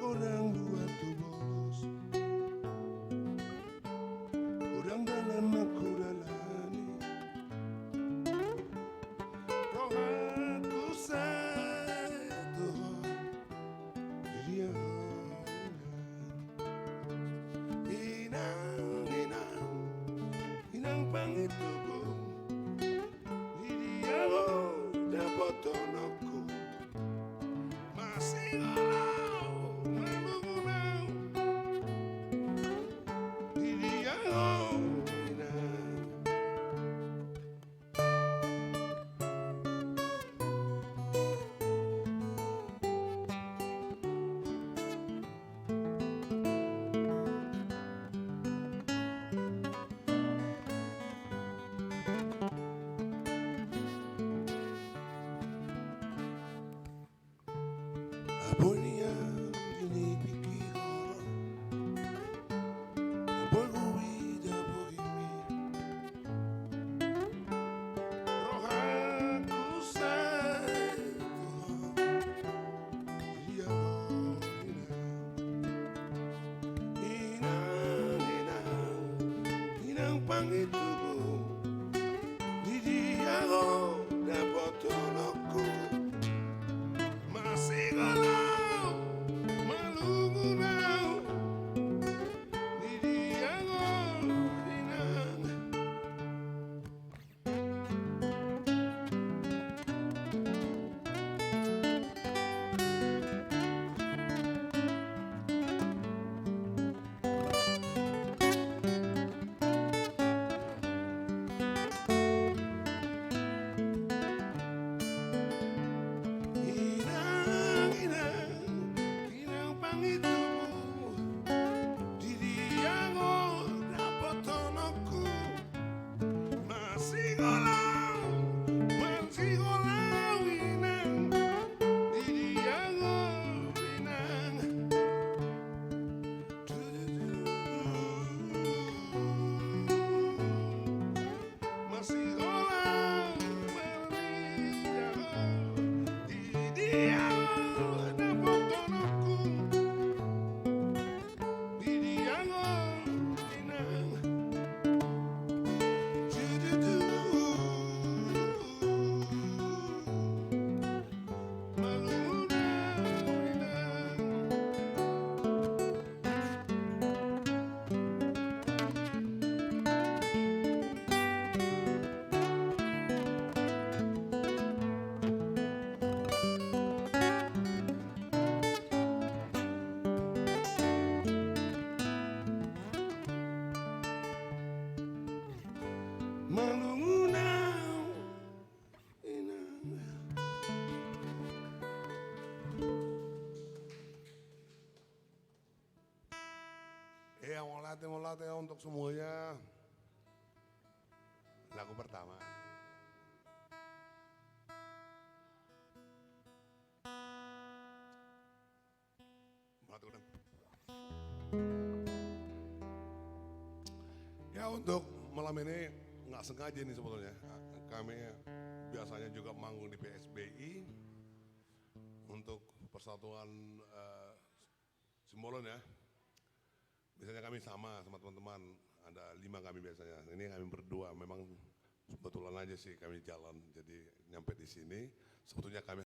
Orang dua tu bolos, orang dalam aku dalani, roh aku satu, dia inang pangituku, dia dapat tonoku, masih Abonia ini pikir Aboy guida bogimi roh aku satu dia inang pangituku di dia dapat tolokku masih galau melungu nau di dia inang mau latih untuk semuanya. Lagu pertama. Ya untuk malam ini nggak sengaja nih sebetulnya. Kami biasanya juga manggung di PSBI untuk Persatuan Simbolon ya. Biasanya kami sama teman-teman, ada 5 kami biasanya. Ini kami berdua, memang kebetulan aja sih kami jalan, jadi nyampe di sini. Sebetulnya kami